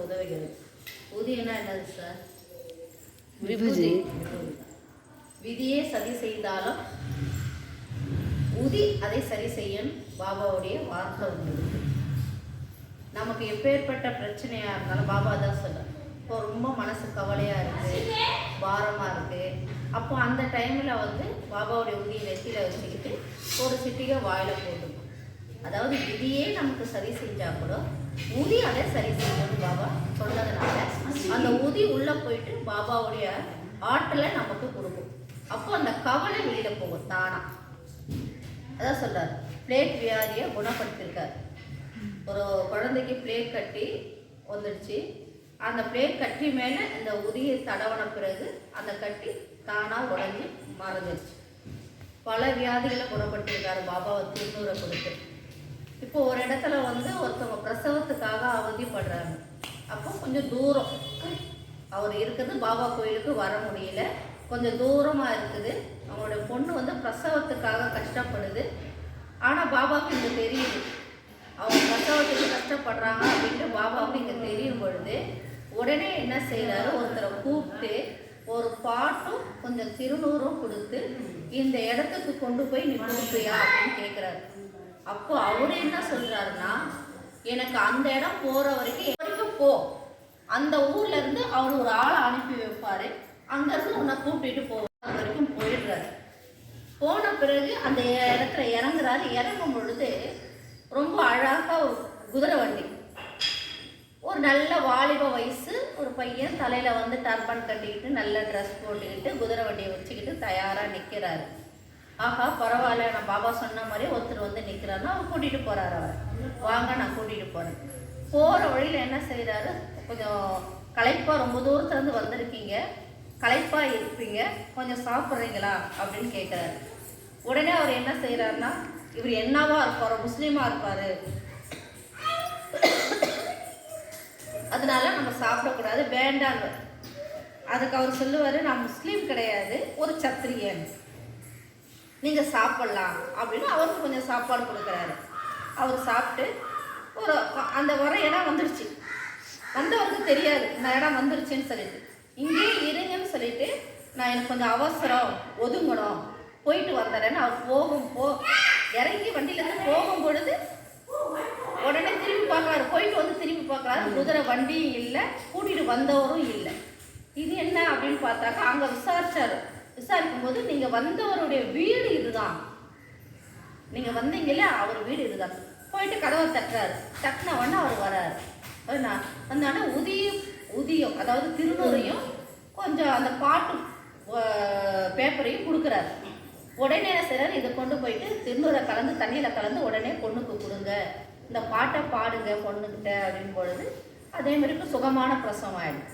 உதவுகிறது. ஊதியம்னா என்னது சார்? விபூதி. விதியே சதி செய்தாலும் ஊதி அதை சரி செய்யும் பாபாவுடைய வார்த்தை ஒன்று. நமக்கு எப்பேற்பட்ட பிரச்சனையாக இருந்தாலும் பாபா தான் சொல்கிறார். இப்போ ரொம்ப மனசு கவலையாக இருக்குது, பாரமாக இருக்குது, அப்போ அந்த டைமில் வந்து பாபாவுடைய ஊதியை நெத்தியில் வச்சுக்கிட்டு ஒரு சிட்டிகை வாயில் போடணும். அதாவது விதியே நமக்கு சரி செஞ்சால் கூட ஊதி அதை சரி செய்யணும் பாபா சொன்னதுனால அந்த ஊதி உள்ளே போயிட்டு பாபாவுடைய ஆற்றலை நமக்கு கொடுக்கும். அப்போ அந்த கவலை வெளியில் போகும் தானா. அதான் சொல்கிறார், பிளேக் வியாதியை குணப்படுத்தியிருக்கார். ஒரு குழந்தைக்கு பிளேக் கட்டி வந்துடுச்சு, அந்த பிளேக் கட்டி மேலே இந்த உதியை தடவன பிறகு அந்த கட்டி தானாக உடஞ்சி மறைஞ்சிருச்சு. பல வியாதிகளை குணப்படுத்தியிருக்காரு பாபாவை திருநூறை கொடுத்து. இப்போ ஒரு இடத்துல வந்து ஒருத்தவங்க பிரசவத்துக்காக அவதிப்படுறாங்க. அப்போ கொஞ்சம் தூரம் அவர் இருக்குது, பாபா கோயிலுக்கு வர முடியல, கொஞ்சம் தூரமாக இருக்குது. அவங்களுடைய பொண்ணு வந்து பிரசவத்துக்காக கஷ்டப்படுது. ஆனால் பாபாவுக்கு இங்கே தெரியுது அவங்க பிரசவத்துக்கு கஷ்டப்படுறாங்க அப்படின்ட்டு பாபாவுக்கு இங்கே தெரியும் பொழுது உடனே என்ன செய்கிறாரு, ஒருத்தரை கூப்பிட்டு ஒரு பாட்டும் கொஞ்சம் திருநூறும் கொடுத்து இந்த இடத்துக்கு கொண்டு போய் நீ கொடுப்பியா அப்படின்னு கேட்குறாரு. அப்போ அவர் என்ன சொல்கிறாருன்னா, எனக்கு அந்த இடம் போகிற வரைக்கும் போ, அந்த ஊர்ல இருந்து அவர் ஒரு ஆளை அனுப்பி வைப்பாரு, அங்கேருந்து உன்னை கூப்பிட்டு போவார் வரைக்கும் போயிடுறாரு. போன பிறகு அந்த இடத்துல இறங்குறாரு. இறங்கும் பொழுது ரொம்ப அழகாக ஒரு குதிரை வண்டி, ஒரு நல்ல வாலிப வயசு ஒரு பையன் தலையில் வந்து டர்பன் கட்டிக்கிட்டு நல்ல ட்ரெஸ் போட்டுக்கிட்டு குதிரை வண்டியை வச்சுக்கிட்டு தயாராக நிற்கிறாரு. ஆஹா பரவாயில்ல, நான் பாபா சொன்ன மாதிரி ஒருத்தர் வந்து நிற்கிறாருன்னா அவர் கூட்டிகிட்டு போகிறாரு. அவர் வாங்க நான் கூட்டிகிட்டு போகிறேன். போகிற வழியில் என்ன செய்கிறாரு, கொஞ்சம் களைப்பாக ரொம்ப தூரத்துலேருந்து வந்திருக்கீங்க, களைப்பாக இருப்பீங்க, கொஞ்சம் சாப்பிட்றீங்களா அப்படின்னு கேட்குறாரு. உடனே அவர் என்ன செய்கிறாருன்னா, இவர் என்னவா இருப்பார், முஸ்லீமாக இருப்பார், அதனால நம்ம சாப்பிடக்கூடாது வேண்டாம். அதுக்கு அவர் சொல்லுவார், நான் முஸ்லீம் கிடையாது, ஒரு சத்திரியன், நீங்கள் சாப்பிட்லாம் அப்படின்னு அவருக்கு கொஞ்சம் சாப்பாடு கொடுக்குறாரு. அவர் சாப்பிட்டு ஒரு அந்த வர இடம் வந்துடுச்சு. வந்தவருக்கு தெரியாது இந்த இடம் வந்துருச்சுன்னு சொல்லிட்டு, இங்கேயே இருங்கன்னு சொல்லிட்டு, நான் எனக்கு கொஞ்சம் அவசரம் ஒதுங்கணும் போயிட்டு வந்துடுறேன்னு அவர் இறங்கி வண்டியிலேருந்து போகும் பொழுது உடனே திரும்பி பார்க்குறாரு. போயிட்டு வந்து திரும்பி பார்க்குறாரு, குதிரை வண்டியும் இல்லை, கூட்டிகிட்டு வந்தவரும் இல்லை. இது என்ன அப்படின்னு பார்த்தாக்கா அங்கே விசாரிக்கும் போது நீங்கள் வந்தவருடைய வீடு இதுதான், நீங்கள் வந்தீங்கல்ல அவர் வீடு இதுதான். போயிட்டு கதவை தட்டுறாரு. தட்டின உடனே அவர் வராரு. வந்தானே உதியம் அதாவது திருநூறையும் கொஞ்சம் அந்த பாட்டு பேப்பரையும் கொடுக்குறாரு. உடனே என்ன செய்கிறாரு, இதை கொண்டு போயிட்டு திருநூறை கலந்து தண்ணியில் கலந்து உடனே பொண்ணுக்கு கொடுங்க, இந்த பாட்டை பாடுங்க பொண்ணுக்கிட்ட அப்படின்னு பொழுது அதே மாதிரிக்கு சுகமான பிரசவம் ஆயிடும்.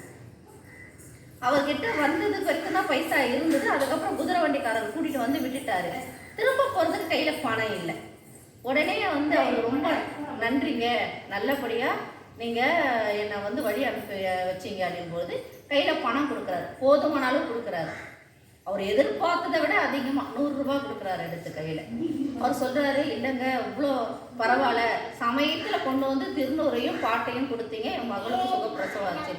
அவர்கிட்ட வந்ததுக்கு வரைக்கும் தான் பைசா இருந்தது. அதுக்கப்புறம் குதிரை வண்டிக்காரர் கூட்டிகிட்டு வந்து விட்டுட்டாரு. திரும்ப போகிறதுக்கு கையில் பணம் இல்லை. உடனே வந்து அவர் ரொம்ப நன்றிங்க, நல்லபடியாக நீங்கள் என்னை வந்து வழி அனுப்பி வச்சிங்க அப்படின்போது கையில் பணம் கொடுக்குறாரு. போதுமானாலும் கொடுக்குறாரு. அவர் எதிர்பார்த்ததை விட அதிகமாக 100 ரூபா கொடுக்குறாரு எடுத்து கையில். அவர் சொல்கிறாரு, இல்லைங்க இவ்வளோ பரவாயில்ல, சமயத்தில் கொண்டு வந்து திருநூறையும் பாட்டையும் கொடுத்தீங்க, என் மகளுக்கு சுகப்பிரசவம் ஆச்சு.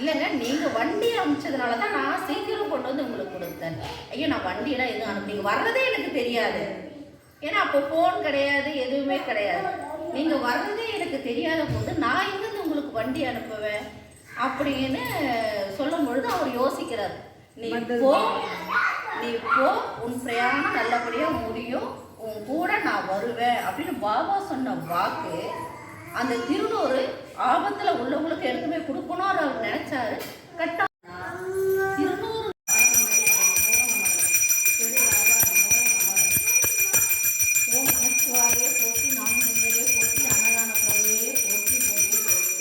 இல்லைங்க நீங்கள் வண்டி அனுப்பிச்சதுனால தான் நான் சீக்கிரம் கொண்டு வந்து உங்களுக்கு கொடுத்தேன். ஐயோ நான் வண்டியெல்லாம் எதுவும் அனுப்பிங்க வர்றதே எனக்கு தெரியாது, ஏன்னா அப்போ ஃபோன் கிடையாது, எதுவுமே கிடையாது. நீங்கள் வர்றதே எனக்கு தெரியாத போது நான் எங்கேருந்து உங்களுக்கு வண்டி அனுப்புவேன் அப்படின்னு சொல்லும் பொழுது அவர் யோசிக்கிறார். நீ போ, உன் பிரயாணம் நல்லபடியாக முடியும், உன் கூட நான் வருவேன் அப்படின்னு பாபா சொன்ன வாக்கு. அந்த திருநூறு ஆபத்தில் உள்ளவங்களுக்கு எடுத்துமே கொடுக்கணும்னு அவர் நினைச்சாரு. கரெக்டாக திருநூறு ஓம் நமச்சிவாயே போற்றி, நானும் நீங்களே போற்றி, அன்னதான பிரபுவே போற்றி போற்றி போற்றி.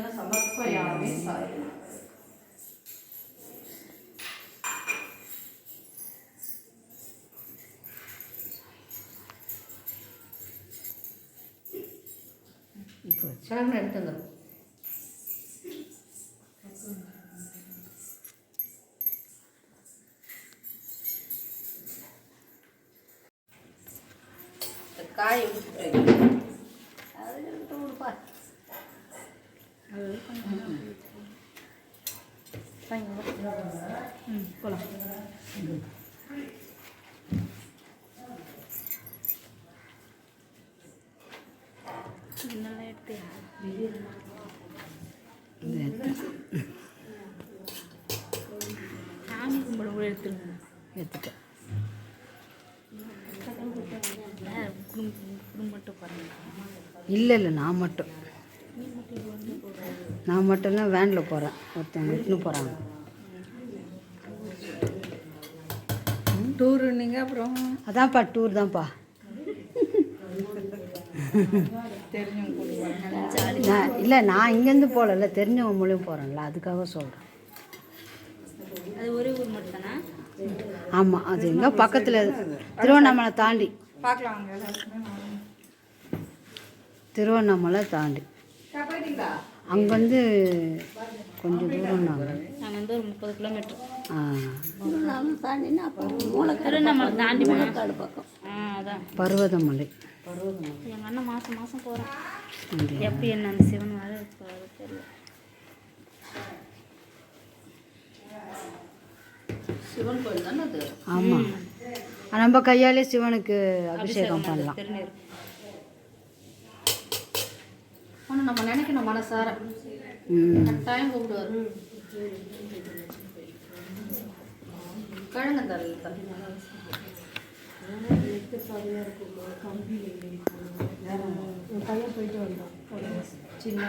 புஷ்பாஞ்சன சமர்ப்பயாமி சாய். இப்போ சடங்கு எடுத்துங்க. காய் எடுத்துட்டு அதில் எடுத்து கொடுப்பா. போகலாம். சாமி கும்பிட கூட எடுத்துருங்க. எடுத்துட்டேன். இல்லை இல்லை நான் மட்டும்தான் வேனில் போகிறேன். ஒருத்தவங்க இட்டுன்னு போகிறாங்க. டூரு நீங்கள் அப்புறம் அதான்ப்பா டூர் தான்ப்பா. இல்லை நான் இங்கேருந்து போகல, தெரிஞ்சவங்க மூலியம் போகிறேன்ல, அதுக்காக சொல்கிறேன். அது ஒரே ஊர் மட்டும் தானே? ஆமாம், அது எங்கே பக்கத்தில் திருவண்ணாமலை தாண்டி. பார்க்கலாம். திருவண்ணாமலை தாண்டி அங்கேருந்து கொஞ்சம் தூரம். நாங்கள் வந்து ஒரு 30 கிலோமீட்டர். திருவண்ணாமலை தாண்டி முழக்காடு பக்கம். அதான் பர்வதமலை. எங்கள் அண்ணன் மாதம் மாதம் போகிறேன். எப்படி என்ன அந்த சிவன் வர தெரியல. சிவன் கோயில் தானே அது? ஆமாம், நம்ம கையாலே சிவனுக்கு அபிஷேகம் பண்ணலாம். திருநீர். ஆனால் நம்ம நினைக்கணும் மனசார கட்டாயம் கூப்பிடுவார். கிழங்கந்தல் பையன் போயிட்டு வந்தோம். சின்ன